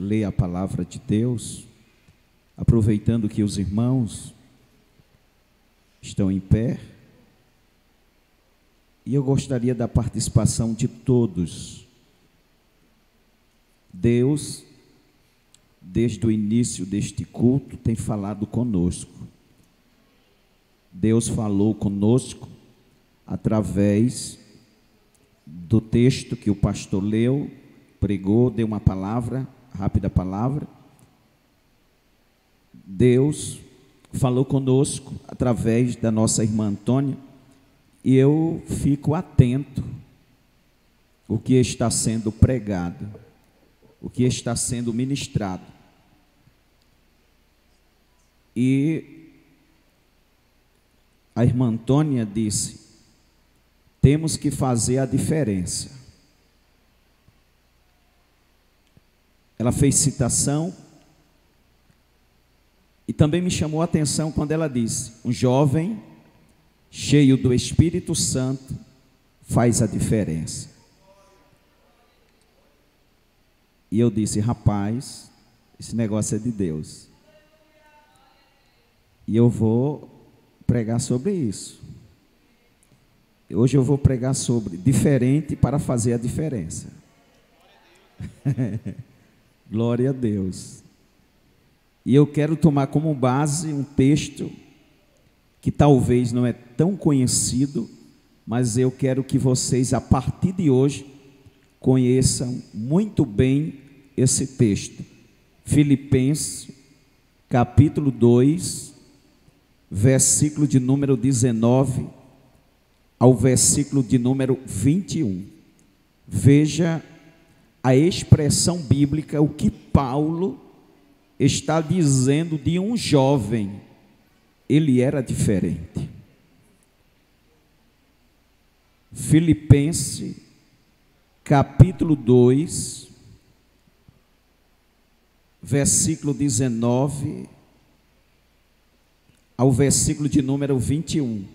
ler a palavra de Deus, aproveitando que os irmãos estão em pé, e eu gostaria da participação de todos. Deus, desde o início deste culto, tem falado conosco. Deus falou conosco através do texto que o pastor leu, pregou, deu uma palavra, rápida palavra. Deus falou conosco através da nossa irmã Antônia, e eu fico atento o que está sendo pregado, o que está sendo ministrado. E a irmã Antônia disse: temos que fazer a diferença. Ela fez citação e também me chamou a atenção quando ela disse: um jovem cheio do Espírito Santo faz a diferença. E eu disse: rapaz, esse negócio é de Deus. E eu vou pregar sobre isso. Hoje eu vou pregar sobre diferente para fazer a diferença. Glória a Deus. E eu quero tomar como base um texto que talvez não é tão conhecido, mas eu quero que vocês, a partir de hoje, conheçam muito bem esse texto. Filipenses, capítulo 2, versículo de número 19 ao versículo de número 21. Veja a expressão bíblica, o que Paulo está dizendo de um jovem. Ele era diferente. Filipenses, capítulo 2, versículo 19 ao versículo de número 21.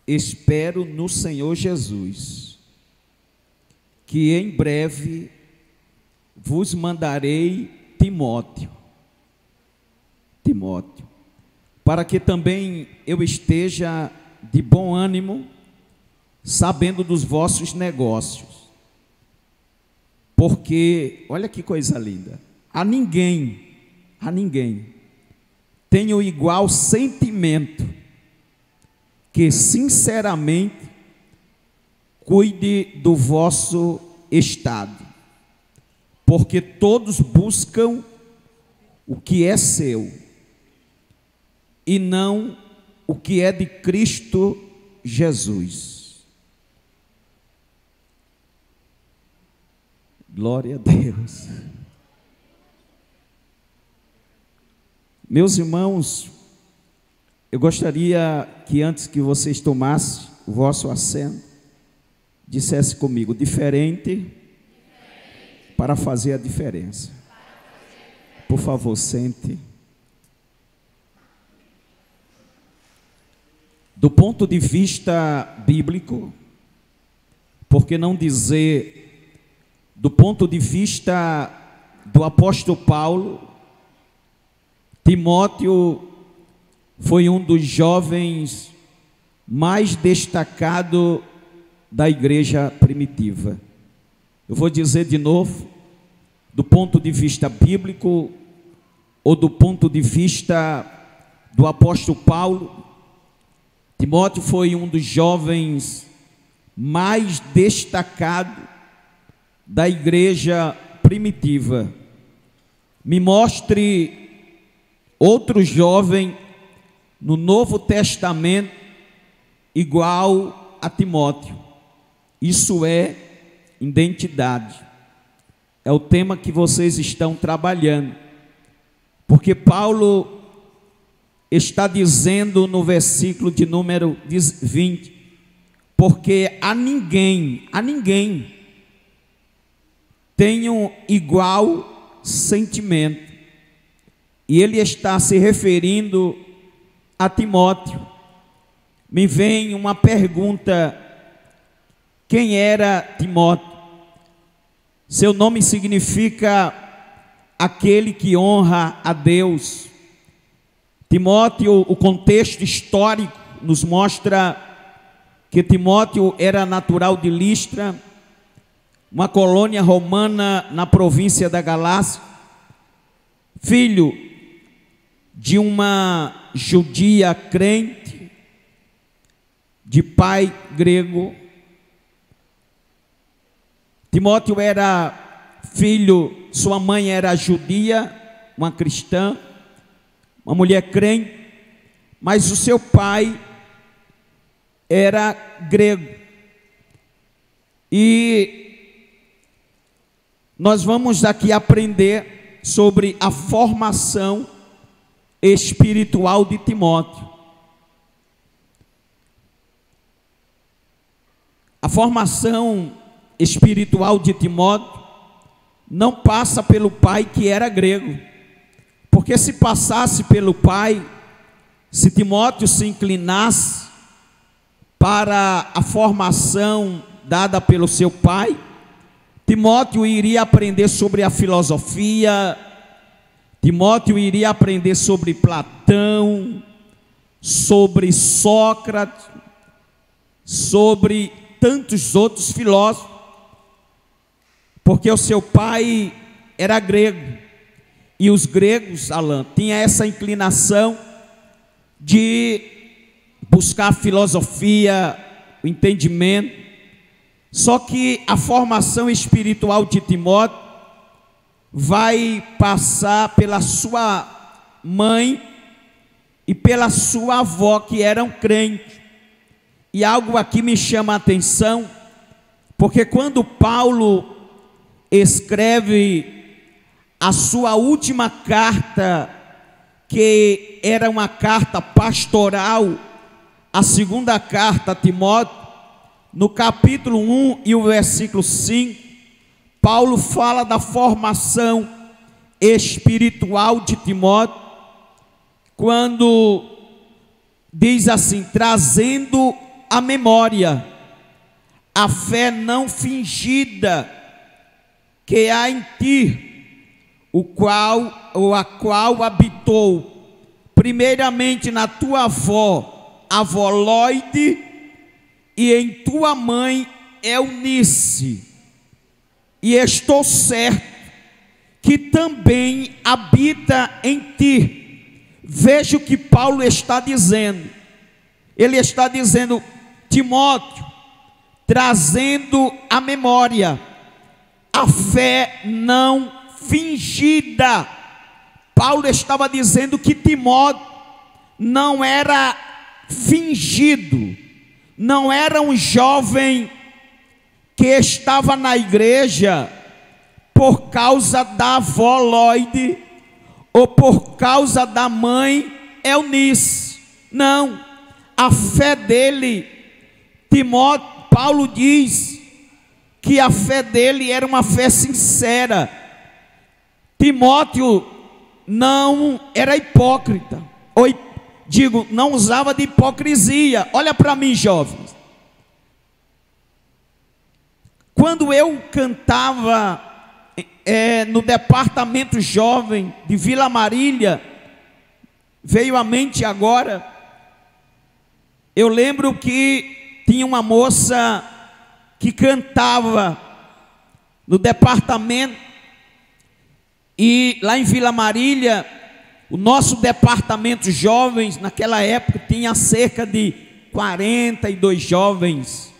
Espero no Senhor Jesus que em breve vos mandarei Timóteo, para que também eu esteja de bom ânimo, sabendo dos vossos negócios. Porque, olha que coisa linda, a ninguém tenho igual sentimento que sinceramente cuide do vosso estado, porque todos buscam o que é seu e não o que é de Cristo Jesus. Glória a Deus. Meus irmãos, eu gostaria que antes que vocês tomassem o vosso assento, dissesse comigo: diferente para fazer a diferença. Por favor, sente. Do ponto de vista bíblico, por que não dizer do ponto de vista do apóstolo Paulo, Timóteo foi um dos jovens mais destacados da igreja primitiva. Eu vou dizer de novo, do ponto de vista bíblico ou do ponto de vista do apóstolo Paulo, Timóteo foi um dos jovens mais destacados da igreja primitiva. Me mostre outro jovem no Novo Testamento igual a Timóteo. Isso é identidade. É o tema que vocês estão trabalhando. Porque Paulo está dizendo no versículo de número 20, porque a ninguém tenho igual sentimento. E ele está se referindo a Timóteo. Me vem uma pergunta: quem era Timóteo? Seu nome significa aquele que honra a Deus. Timóteo, o contexto histórico nos mostra que Timóteo era natural de Listra, uma colônia romana na província da Galácia, filho de uma judia crente, de pai grego. Timóteo era filho, sua mãe era judia, uma cristã, uma mulher crente, mas o seu pai era grego. E nós vamos aqui aprender sobre a formação espiritual de Timóteo. A formação espiritual de Timóteo não passa pelo pai que era grego, porque se passasse pelo pai, se Timóteo se inclinasse para a formação dada pelo seu pai, Timóteo iria aprender sobre a filosofia, Timóteo iria aprender sobre Platão, sobre Sócrates, sobre tantos outros filósofos, porque o seu pai era grego, e os gregos, Alan, tinham essa inclinação de buscar a filosofia, o entendimento. Só que a formação espiritual de Timóteo vai passar pela sua mãe e pela sua avó, que eram crentes. E algo aqui me chama a atenção, porque quando Paulo escreve a sua última carta, que era uma carta pastoral, a segunda carta a Timóteo, no capítulo 1 e o versículo 5, Paulo fala da formação espiritual de Timóteo, quando diz assim: trazendo à memória a fé não fingida que há em ti, a qual habitou primeiramente na tua avó, avó Loide, e em tua mãe Eunice, e estou certo que também habita em ti. Veja o que Paulo está dizendo. Ele está dizendo: Timóteo, trazendo à memória a fé não fingida. Paulo estava dizendo que Timóteo não era fingido, não era um jovem que estava na igreja por causa da avó Loide ou por causa da mãe Eunice. Não, a fé dele, Timóteo, Paulo diz que a fé dele era uma fé sincera. Timóteo não era hipócrita, não usava de hipocrisia. Olha para mim, jovens. Quando eu cantava no departamento jovem de Vila Marília, veio à mente agora, eu lembro que tinha uma moça que cantava no departamento, e lá em Vila Marília, o nosso departamento jovens, naquela época, tinha cerca de 42 jovens,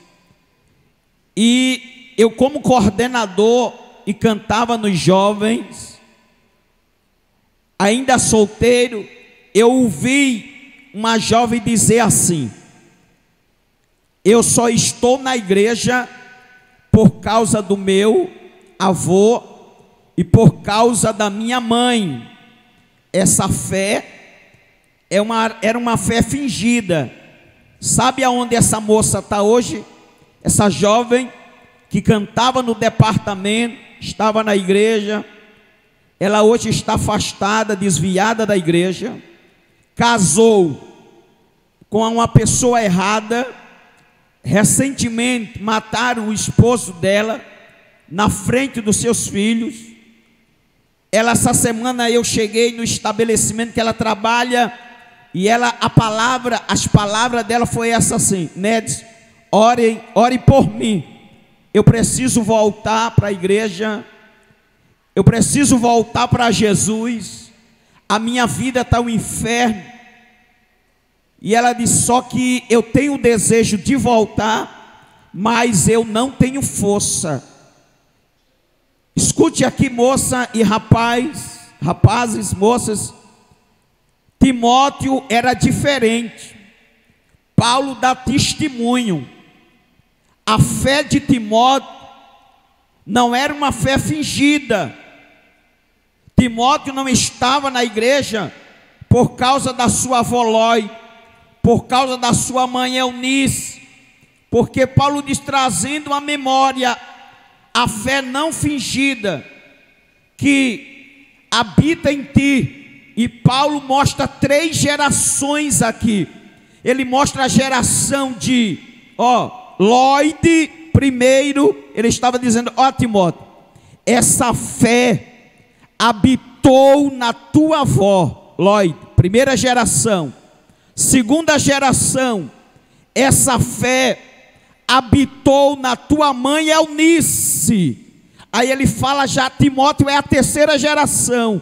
e eu, como coordenador, e cantava nos jovens, ainda solteiro, eu ouvi uma jovem dizer assim: eu só estou na igreja por causa do meu avô e por causa da minha mãe. Essa fé era uma fé fingida. Sabe aonde essa moça está hoje? Essa jovem que cantava no departamento, estava na igreja, ela hoje está afastada, desviada da igreja, casou com uma pessoa errada. Recentemente mataram o esposo dela, na frente dos seus filhos. Essa semana eu cheguei no estabelecimento que ela trabalha, e as palavras dela foi essa assim: Nedes, ore por mim, eu preciso voltar para a igreja, eu preciso voltar para Jesus, a minha vida está um inferno. E ela disse: só que eu tenho o desejo de voltar, mas eu não tenho força. Escute aqui, moça e rapazes, moças, Timóteo era diferente. Paulo dá testemunho. A fé de Timóteo não era uma fé fingida. Timóteo não estava na igreja por causa da sua avó Lói, por causa da sua mãe Eunice, porque Paulo diz, trazendo à memória a fé não fingida que habita em ti. E Paulo mostra 3 gerações aqui. Ele mostra a geração de Lloyd. Primeiro ele estava dizendo: Timóteo, essa fé habitou na tua avó Lloyd, primeira geração. Segunda geração, essa fé habitou na tua mãe Eunice. Aí ele fala já, Timóteo é a 3ª geração.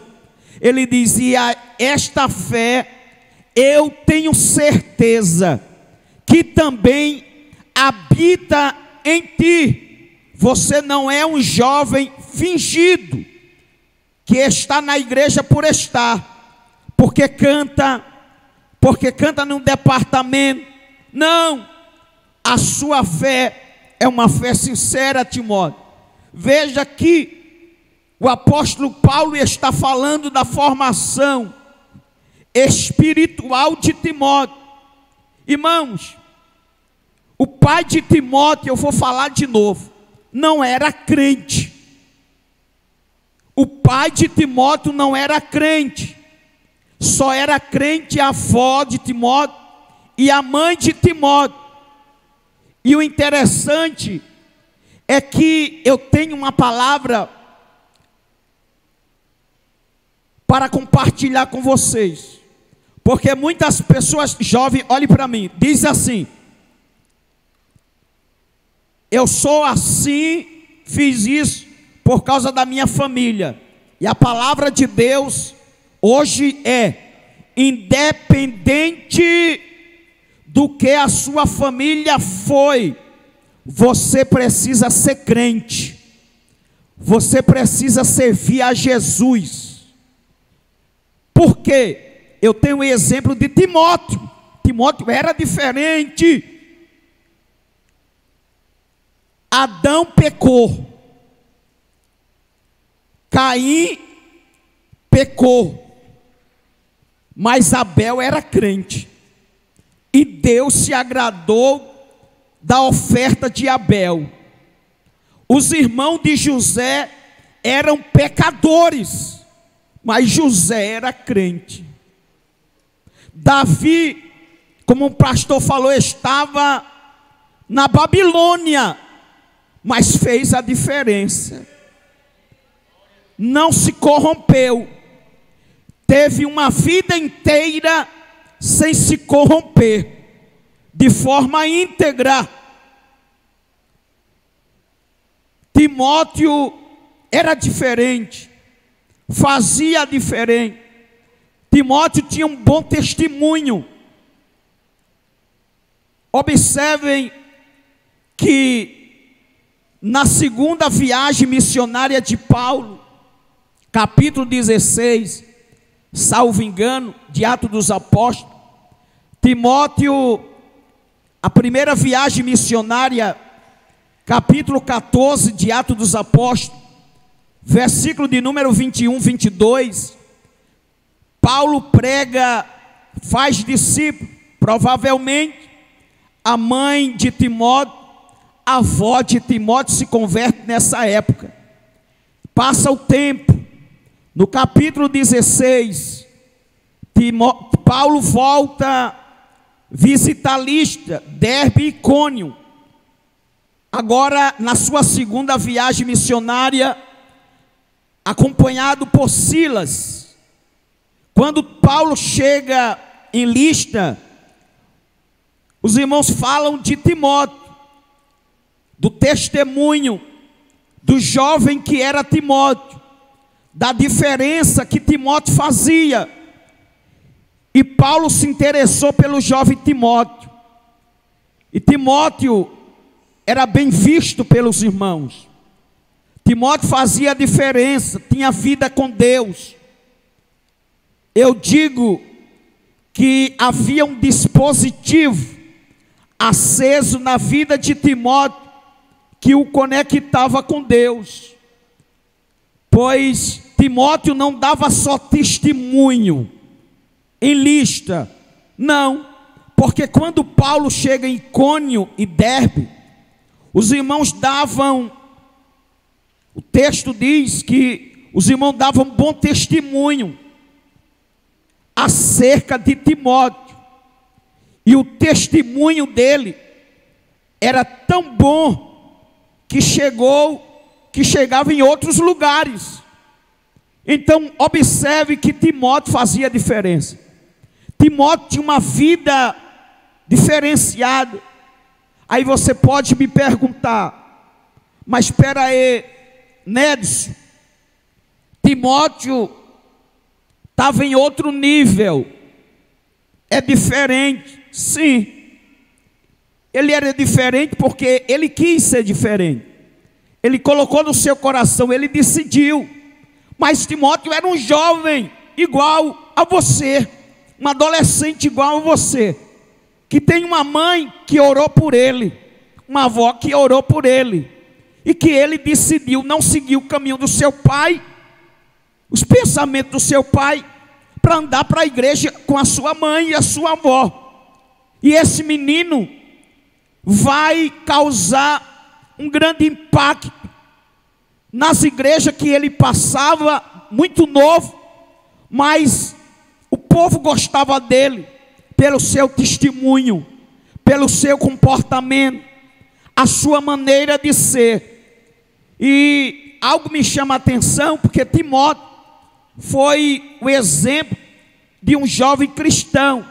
Ele dizia: esta fé eu tenho certeza que também habita em ti. Você não é um jovem fingido, que está na igreja por estar, porque canta num departamento. Não, a sua fé é uma fé sincera, Timóteo. Veja que o apóstolo Paulo está falando da formação espiritual de Timóteo. Irmãos, o pai de Timóteo, eu vou falar de novo, não era crente. O pai de Timóteo não era crente. Só era crente a avó de Timóteo e a mãe de Timóteo. E o interessante é que eu tenho uma palavra para compartilhar com vocês, porque muitas pessoas jovens, olhem para mim, diz assim: eu sou assim, fiz isso por causa da minha família. E a palavra de Deus hoje é: independente do que a sua família foi, você precisa ser crente, você precisa servir a Jesus. Por quê? Eu tenho o exemplo de Timóteo. Timóteo era diferente. Adão pecou, Caim pecou, mas Abel era crente, e Deus se agradou da oferta de Abel. Os irmãos de José eram pecadores, mas José era crente. Davi, como um pastor falou, estava na Babilônia, mas fez a diferença. Não se corrompeu. Teve uma vida inteira sem se corromper, de forma íntegra. Timóteo era diferente, fazia diferente. Timóteo tinha um bom testemunho. Observem que na segunda viagem missionária de Paulo, capítulo 16, salvo engano, de Atos dos Apóstolos, Timóteo, a primeira viagem missionária, capítulo 14 de Atos dos Apóstolos, versículo de número 21, 22, Paulo prega, faz discípulo. Provavelmente a mãe de Timóteo, a avó de Timóteo se converte nessa época. Passa o tempo. No capítulo 16, Paulo volta, visita Listra, Derbe e Icônio. agora na sua segunda viagem missionária, acompanhado por Silas. Quando Paulo chega em Listra, os irmãos falam de Timóteo, do testemunho do jovem que era Timóteo, da diferença que Timóteo fazia. E Paulo se interessou pelo jovem Timóteo. E Timóteo era bem visto pelos irmãos. Timóteo fazia a diferença, tinha vida com Deus. Eu digo que havia um dispositivo aceso na vida de Timóteo que o conectava com Deus. Pois Timóteo não dava só testemunho em Listra, não, porque quando Paulo chega em Icônio e Derbe, os irmãos davam, o texto diz que os irmãos davam bom testemunho acerca de Timóteo, e o testemunho dele era tão bom que chegava em outros lugares. Então observe que Timóteo fazia diferença. Timóteo tinha uma vida diferenciada. Aí você pode me perguntar, mas espera aí, Nedson, Timóteo estava em outro nível, é diferente. Sim, ele era diferente porque ele quis ser diferente, ele colocou no seu coração, ele decidiu. Mas Timóteo era um jovem igual a você, um adolescente igual a você, que tem uma mãe que orou por ele, uma avó que orou por ele, e que ele decidiu não seguir o caminho do seu pai, os pensamentos do seu pai, para andar para a igreja com a sua mãe e a sua avó. E esse menino vai causar um grande impacto nas igrejas que ele passava, muito novo, mas o povo gostava dele pelo seu testemunho, pelo seu comportamento, a sua maneira de ser. E algo me chama a atenção, porque Timóteo foi o exemplo de um jovem cristão.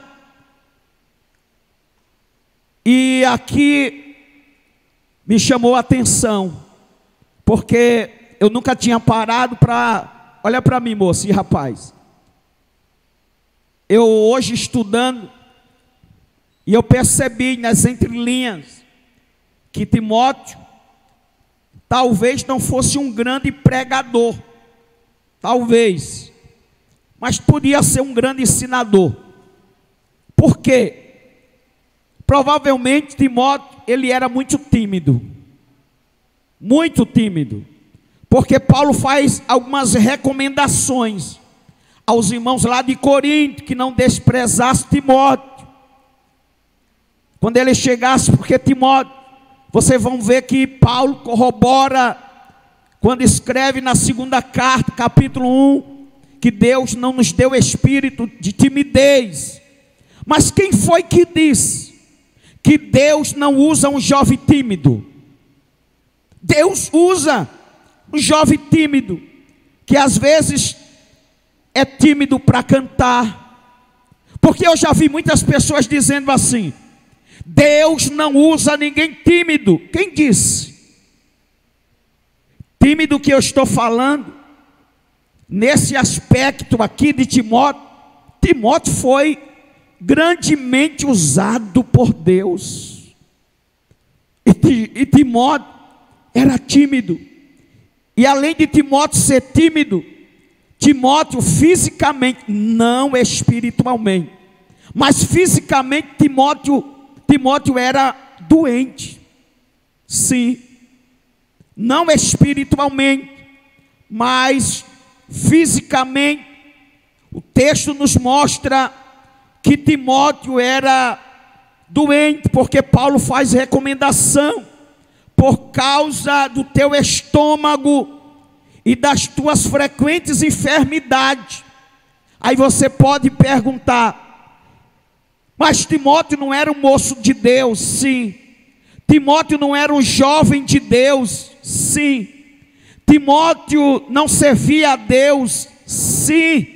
E aqui me chamou a atenção, porque eu nunca tinha parado para... Olha para mim, moço e rapaz. Eu hoje estudando, e eu percebi nas entrelinhas que Timóteo talvez não fosse um grande pregador, talvez, mas podia ser um grande ensinador. Por quê? Provavelmente Timóteo, ele era muito tímido, porque Paulo faz algumas recomendações aos irmãos lá de Corinto, que não desprezasse Timóteo, quando ele chegasse, porque Timóteo, vocês vão ver que Paulo corrobora, quando escreve na segunda carta, capítulo 1, que Deus não nos deu espírito de timidez. Mas quem foi que disse que Deus não usa um jovem tímido? Deus usa um jovem tímido, que às vezes é tímido para cantar, porque eu já vi muitas pessoas dizendo assim: Deus não usa ninguém tímido. Quem disse? Tímido que eu estou falando, nesse aspecto aqui de Timóteo, Timóteo foi grandemente usado por Deus, e Timóteo era tímido, e além de Timóteo ser tímido, Timóteo fisicamente, não espiritualmente, mas fisicamente Timóteo era doente, sim, não espiritualmente, mas fisicamente. O texto nos mostra que Timóteo era doente, porque Paulo faz recomendação: por causa do teu estômago e das tuas frequentes enfermidades. Aí você pode perguntar: mas Timóteo não era um moço de Deus? Sim, Timóteo não era um jovem de Deus, sim. Timóteo não servia a Deus, sim.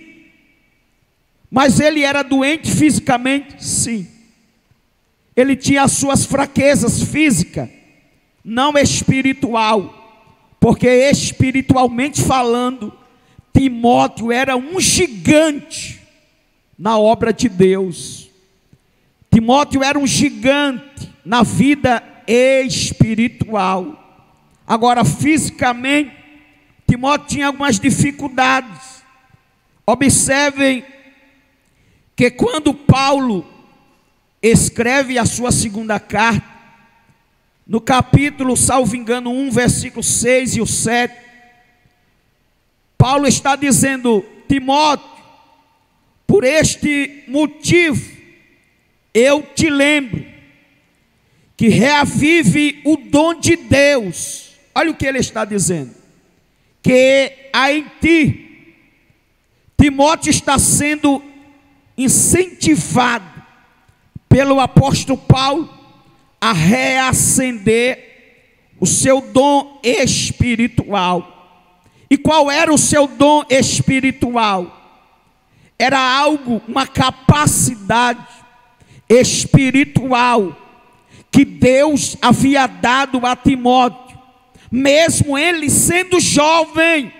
Mas ele era doente fisicamente, sim. Ele tinha as suas fraquezas físicas, não espiritual, porque espiritualmente falando, Timóteo era um gigante na obra de Deus. Timóteo era um gigante na vida espiritual. Agora, fisicamente, Timóteo tinha algumas dificuldades. Observem que quando Paulo escreve a sua segunda carta, no capítulo, salvo engano, 1, versículo 6 e o 7, Paulo está dizendo: Timóteo, por este motivo, eu te lembro que reavive o dom de Deus. Olha o que ele está dizendo: que há em ti. Timóteo está sendo incentivado pelo apóstolo Paulo a reacender o seu dom espiritual. E qual era o seu dom espiritual? Era algo, uma capacidade espiritual que Deus havia dado a Timóteo. Mesmo ele sendo jovem,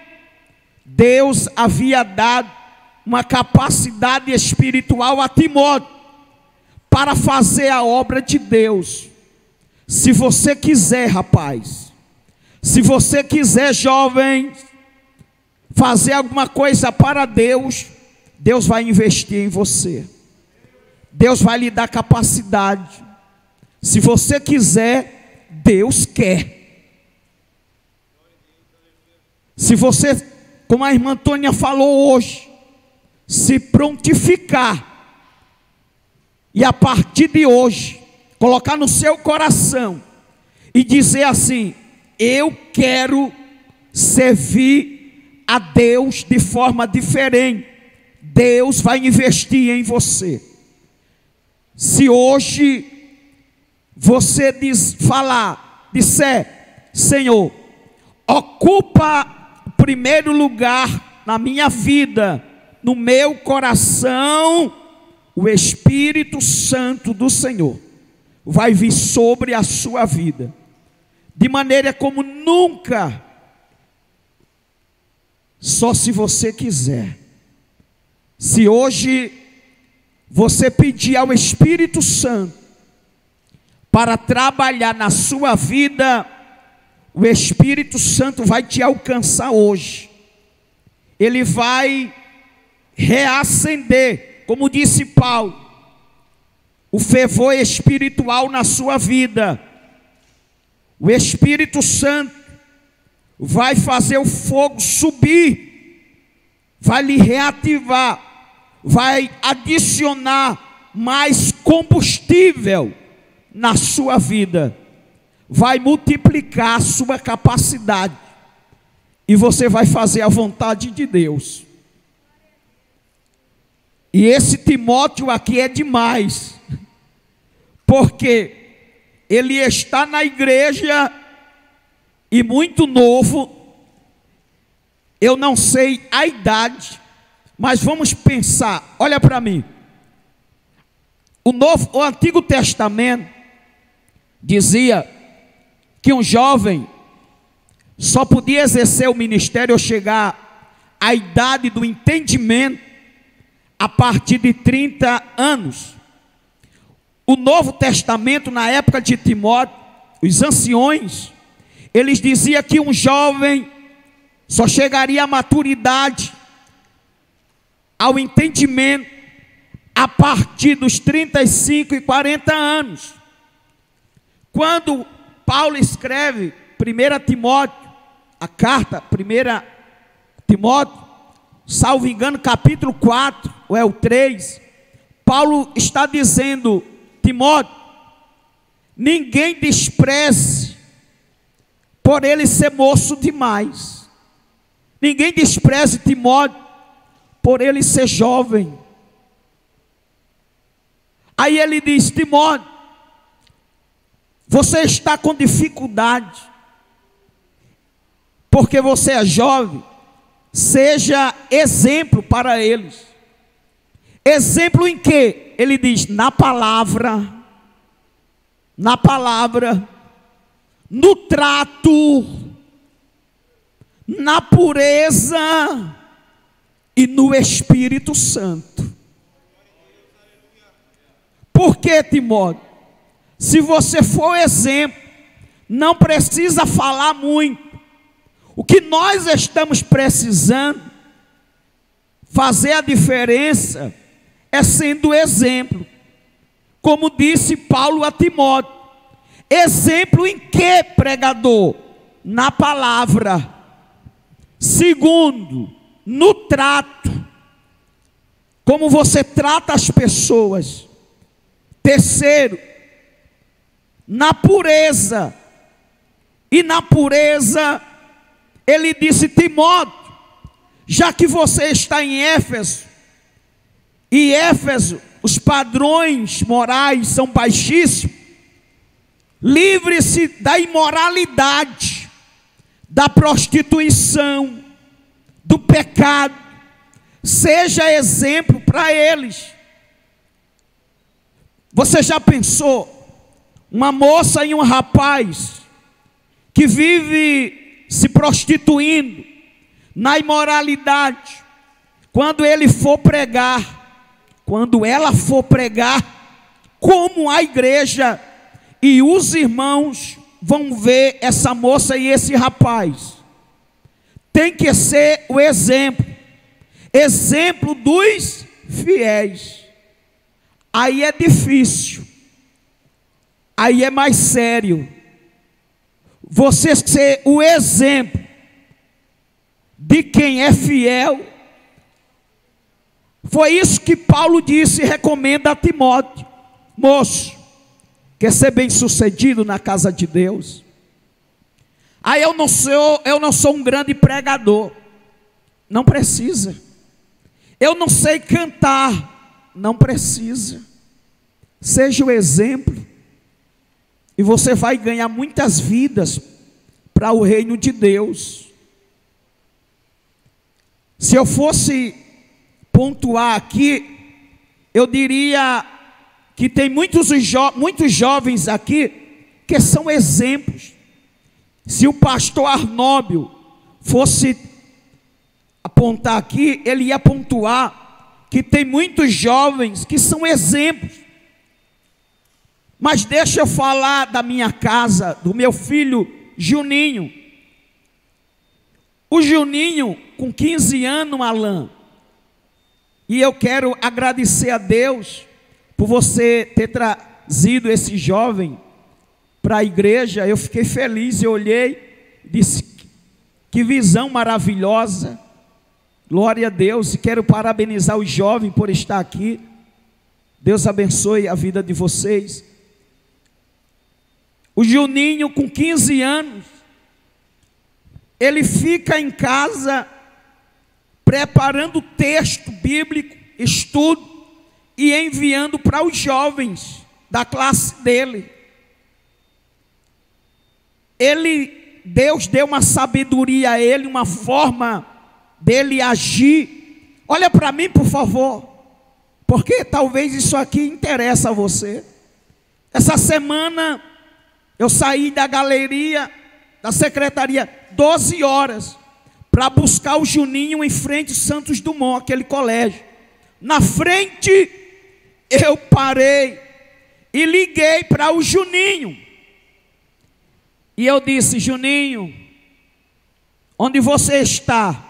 Deus havia dado uma capacidade espiritual a Timóteo para fazer a obra de Deus. Se você quiser, rapaz, se você quiser, jovem, fazer alguma coisa para Deus, Deus vai investir em você. Deus vai lhe dar capacidade. Se você quiser, Deus quer. Se você, como a irmã Antônia falou hoje, se prontificar, e a partir de hoje, colocar no seu coração, e dizer assim: eu quero servir a Deus de forma diferente, Deus vai investir em você. Se hoje você disser: Senhor, ocupa o primeiro lugar na minha vida, no meu coração, o Espírito Santo do Senhor vai vir sobre a sua vida, de maneira como nunca, só se você quiser. Se hoje você pedir ao Espírito Santo para trabalhar na sua vida, o Espírito Santo vai te alcançar hoje. Ele vai reacender, como disse Paulo, o fervor espiritual na sua vida. O Espírito Santo vai fazer o fogo subir, vai lhe reativar, vai adicionar mais combustível na sua vida, vai multiplicar a sua capacidade, e você vai fazer a vontade de Deus. E esse Timóteo aqui é demais, porque ele está na igreja e muito novo. Eu não sei a idade, mas vamos pensar, olha para mim. O Antigo Testamento dizia que um jovem só podia exercer o ministério ou chegar à idade do entendimento a partir de 30 anos. O Novo Testamento, na época de Timóteo, os anciões, eles diziam que um jovem só chegaria à maturidade, ao entendimento, a partir dos 35 e 40 anos. Quando Paulo escreve 1 Timóteo, a carta 1 Timóteo, salvo engano, capítulo 4, ou é o 3, Paulo está dizendo: Timóteo, ninguém despreze por ele ser moço demais. Ninguém despreze Timóteo por ele ser jovem. Aí ele diz: Timóteo, Você está com dificuldade, porque você é jovem, seja exemplo para eles. Exemplo em quê? Ele diz, na palavra, no trato, na pureza e no Espírito Santo. Por que, Timóteo? Se você for exemplo, não precisa falar muito. O que nós estamos precisando fazer a diferença é sendo exemplo. Como disse Paulo a Timóteo, exemplo em que, pregador? Na palavra. Segundo, no trato, como você trata as pessoas. Terceiro, na pureza. E na pureza, ele disse, Timóteo, já que você está em Éfeso, e Éfeso, os padrões morais são baixíssimos, livre-se da imoralidade, da prostituição, do pecado, seja exemplo para eles. Você já pensou, uma moça e um rapaz que vive se prostituindo na imoralidade, quando ela for pregar, como a igreja e os irmãos vão ver essa moça e esse rapaz, tem que ser o exemplo dos fiéis. Aí é difícil, aí é mais sério, você ser o exemplo de quem é fiel. Foi isso que Paulo disse e recomenda a Timóteo. Moço, quer ser bem sucedido na casa de Deus? Aí eu não sou um grande pregador. Não precisa. Eu não sei cantar. Não precisa. Seja o exemplo, e você vai ganhar muitas vidas para o reino de Deus. Se eu fosse pontuar aqui, eu diria que tem muitos jovens aqui que são exemplos. Se o pastor Arnóbio fosse apontar aqui, ele ia pontuar que tem muitos jovens que são exemplos. Mas deixa eu falar da minha casa, do meu filho Juninho. O Juninho, com 15 anos, Alain, e eu quero agradecer a Deus por você ter trazido esse jovem para a igreja. Eu fiquei feliz, eu olhei, disse, que visão maravilhosa, glória a Deus, e quero parabenizar os jovens por estar aqui. Deus abençoe a vida de vocês. O Juninho, com 15 anos, ele fica em casa preparando texto bíblico, estudo, e enviando para os jovens da classe dele. Deus deu uma sabedoria a ele, uma forma dele agir. Olha para mim, por favor, porque talvez isso aqui interessa a você. Essa semana eu saí da galeria, da secretaria, 12 horas, para buscar o Juninho em frente ao Santos Dumont, aquele colégio. Na frente, eu parei e liguei para o Juninho. E eu disse, Juninho, onde você está?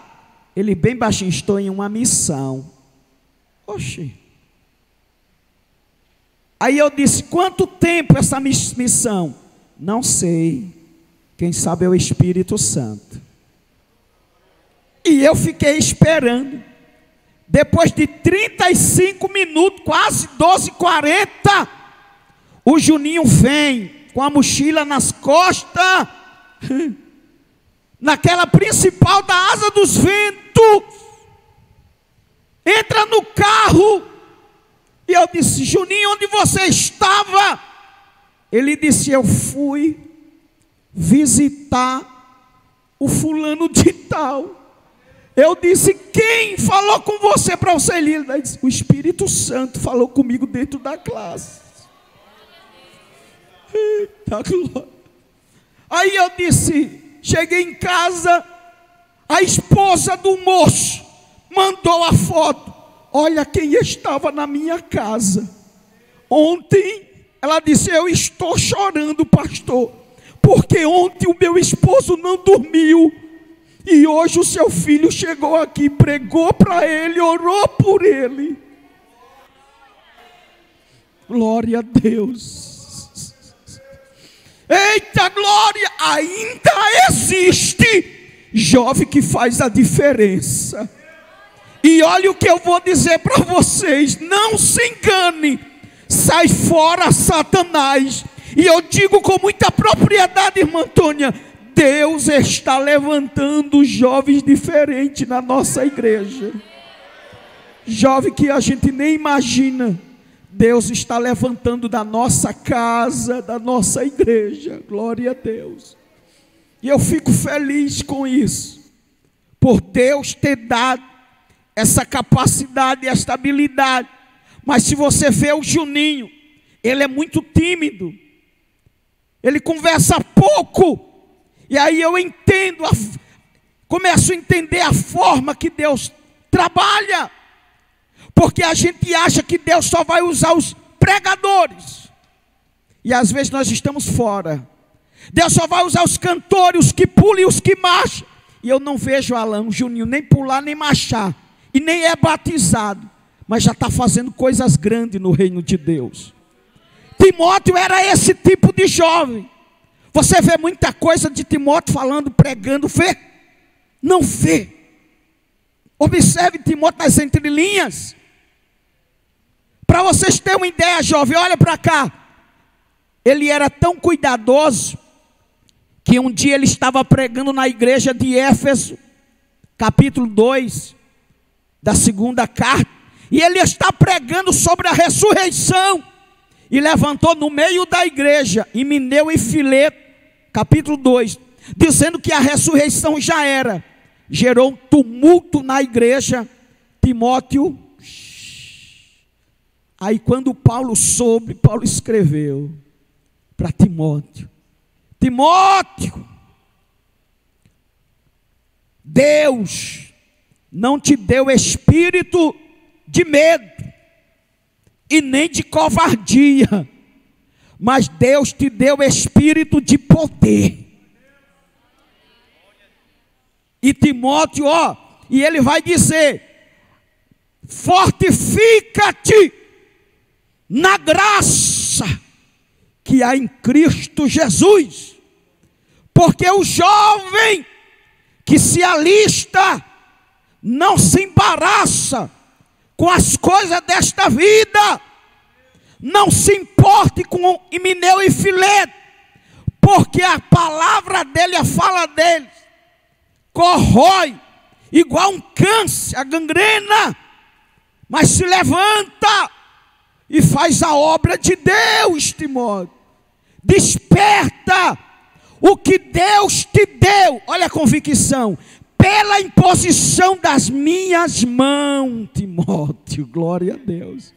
Ele bem baixinho, estou em uma missão. Oxi. Aí eu disse, quanto tempo essa missão? Não sei. Quem sabe é o Espírito Santo. E eu fiquei esperando. Depois de 35 minutos, quase 12h40, o Juninho vem com a mochila nas costas, naquela principal da Asa dos Ventos, entra no carro, e eu disse, Juninho, onde você estava? Ele disse: eu fui visitar o fulano de tal. Eu disse: quem falou com você para você ir? Ele disse: o Espírito Santo falou comigo dentro da classe. Eita glória. Aí eu disse, cheguei em casa, a esposa do moço mandou a foto. Olha quem estava na minha casa ontem. Ela disse: eu estou chorando, pastor, porque ontem o meu esposo não dormiu, e hoje o seu filho chegou aqui, pregou para ele, orou por ele. Glória a Deus. Eita glória. Ainda existe jovem que faz a diferença. E olha o que eu vou dizer para vocês: não se engane, sai fora Satanás. E eu digo com muita propriedade, irmã Antônia, Deus está levantando jovens diferentes na nossa igreja. Jovem que a gente nem imagina, Deus está levantando da nossa casa, da nossa igreja. Glória a Deus. E eu fico feliz com isso, por Deus ter dado essa capacidade e esta habilidade. Mas se você vê o Juninho, ele é muito tímido, ele conversa pouco. E aí eu entendo, começo a entender a forma que Deus trabalha. Porque a gente acha que Deus só vai usar os pregadores, e às vezes nós estamos fora. Deus só vai usar os cantores, os que pulam e os que marcham. E eu não vejo Alan, o Juninho, nem pular nem marchar, e nem é batizado, mas já está fazendo coisas grandes no reino de Deus. Timóteo era esse tipo de jovem. Você vê muita coisa de Timóteo falando, pregando, vê? Não vê. Observe Timóteo nas entrelinhas. Para vocês terem uma ideia, jovem, olha para cá. Ele era tão cuidadoso que um dia ele estava pregando na igreja de Éfeso, capítulo 2 da segunda carta, e ele está pregando sobre a ressurreição, e levantou no meio da igreja Himeneu e Fileto, capítulo 2, dizendo que a ressurreição já era. Gerou um tumulto na igreja. Timóteo, aí quando Paulo soube, Paulo escreveu para Timóteo: Timóteo, Deus não te deu espírito de medo e nem de covardia, mas Deus te deu espírito de poder. E Timóteo, e ele vai dizer: fortifica-te na graça que há em Cristo Jesus. Porque o jovem que se alista não se embaraça com as coisas desta vida, não se importe com Himeneu e Fileto, porque a palavra dele, a fala dele, corrói igual um câncer, a gangrena, mas se levanta e faz a obra de Deus. Timóteo, desperta o que Deus te deu, olha a convicção, pela imposição das minhas mãos. Timóteo, glória a Deus.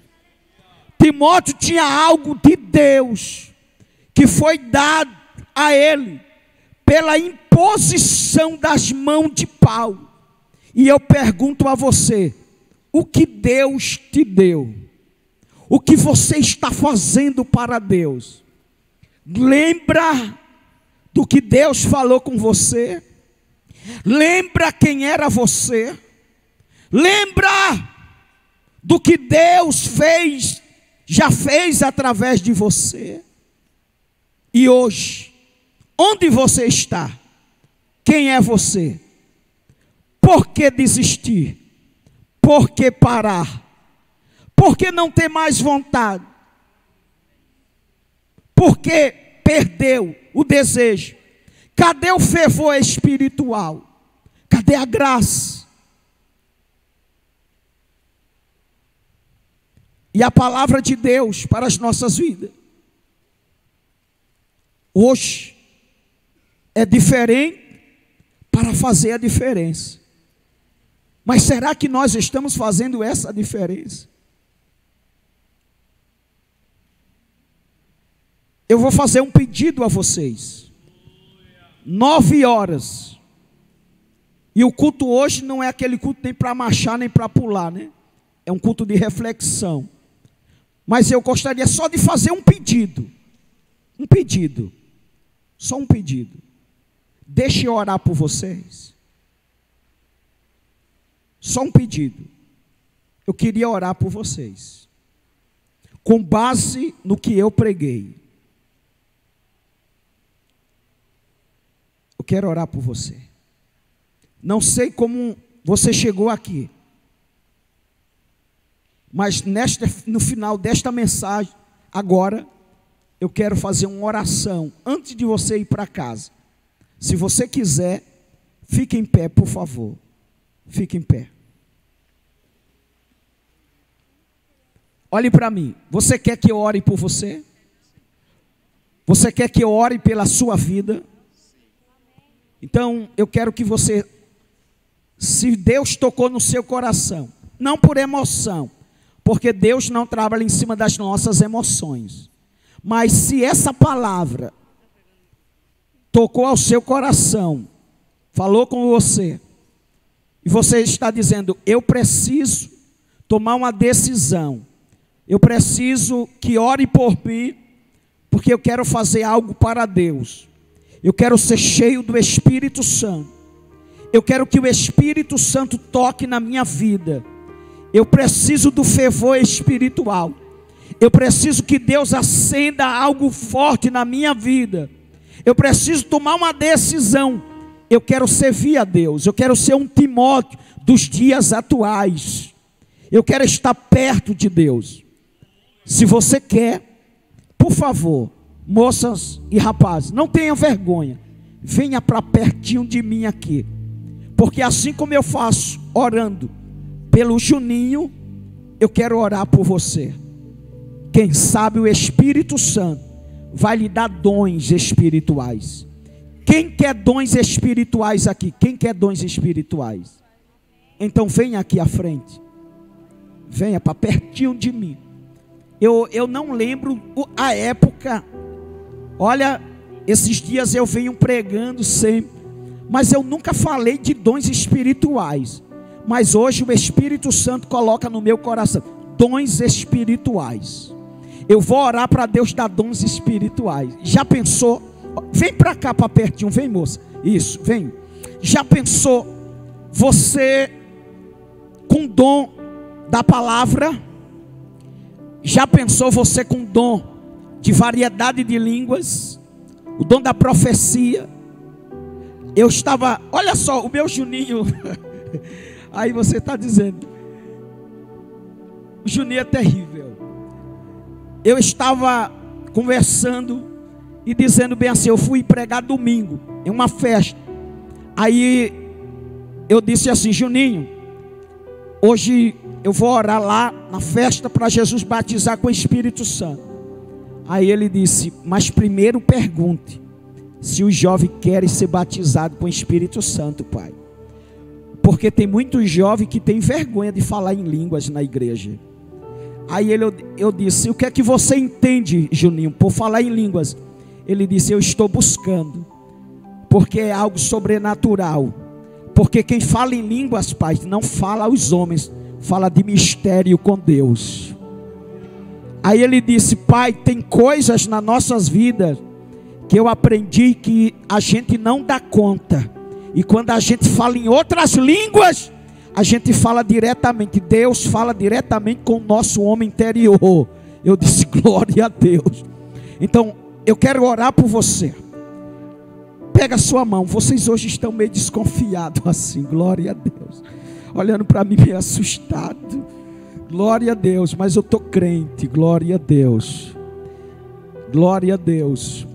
Timóteo tinha algo de Deus que foi dado a ele pela imposição das mãos de Paulo. E eu pergunto a você: o que Deus te deu? O que você está fazendo para Deus? Lembra do que Deus falou com você? Lembra quem era você? Lembra do que Deus fez, já fez através de você? E hoje, onde você está? Quem é você? Por que desistir? Por que parar? Por que não ter mais vontade? Por que perdeu o desejo? Cadê o fervor espiritual? Cadê a graça? E a palavra de Deus para as nossas vidas hoje é diferente para fazer a diferença. Mas será que nós estamos fazendo essa diferença? Eu vou fazer um pedido a vocês. 9 horas. E o culto hoje não é aquele culto nem para marchar, nem para pular, né? É um culto de reflexão. Mas eu gostaria só de fazer um pedido. Um pedido. Só um pedido. Deixe eu orar por vocês. Só um pedido. Eu queria orar por vocês. Com base no que eu preguei. Eu quero orar por você. Não sei como você chegou aqui. Mas no final desta mensagem, agora, eu quero fazer uma oração antes de você ir para casa. Se você quiser, fique em pé, por favor. Fique em pé. Olhe para mim. Você quer que eu ore por você? Você quer que eu ore pela sua vida? Então, eu quero que você, se Deus tocou no seu coração, não por emoção, porque Deus não trabalha em cima das nossas emoções, mas se essa palavra tocou ao seu coração, falou com você, e você está dizendo, eu preciso tomar uma decisão, eu preciso que ore por mim, porque eu quero fazer algo para Deus, eu quero ser cheio do Espírito Santo, eu quero que o Espírito Santo toque na minha vida, eu preciso do fervor espiritual, eu preciso que Deus acenda algo forte na minha vida, eu preciso tomar uma decisão, eu quero servir a Deus, eu quero ser um Timóteo dos dias atuais, eu quero estar perto de Deus. Se você quer, por favor, moças e rapazes, não tenham vergonha, venha para pertinho de mim aqui, porque assim como eu faço orando pelo Juninho, eu quero orar por você. Quem sabe o Espírito Santo vai lhe dar dons espirituais. Quem quer dons espirituais aqui? Quem quer dons espirituais? Então venha aqui à frente. Venha para pertinho de mim. Eu não lembro a época. Olha, esses dias eu venho pregando sempre, mas eu nunca falei de dons espirituais. Mas hoje o Espírito Santo coloca no meu coração dons espirituais. Eu vou orar para Deus dar dons espirituais. Já pensou? Vem para cá para pertinho, vem moça. Isso, vem. Já pensou você com dom da palavra? Já pensou você com dom de variedade de línguas? O dom da profecia? Eu estava, olha só, o meu Juninho. Aí você está dizendo, o Juninho é terrível. Eu estava conversando e dizendo bem assim, eu fui pregar domingo, em uma festa. Aí eu disse assim, Juninho, hoje eu vou orar lá na festa para Jesus batizar com o Espírito Santo. Aí ele disse, mas primeiro pergunte se os jovens querem ser batizados com o Espírito Santo, pai. Porque tem muitos jovens que têm vergonha de falar em línguas na igreja. Aí eu disse, o que é que você entende, Juninho, por falar em línguas? Ele disse, eu estou buscando, porque é algo sobrenatural. Porque quem fala em línguas, pai, não fala aos homens, fala de mistério com Deus. Aí ele disse, pai, tem coisas nas nossas vidas que eu aprendi que a gente não dá conta. E quando a gente fala em outras línguas, a gente fala diretamente, Deus fala diretamente com o nosso homem interior. Eu disse, glória a Deus. Então, eu quero orar por você. Pega a sua mão, vocês hoje estão meio desconfiados assim, glória a Deus. Olhando para mim meio assustado. Glória a Deus, mas eu estou crente, glória a Deus. Glória a Deus.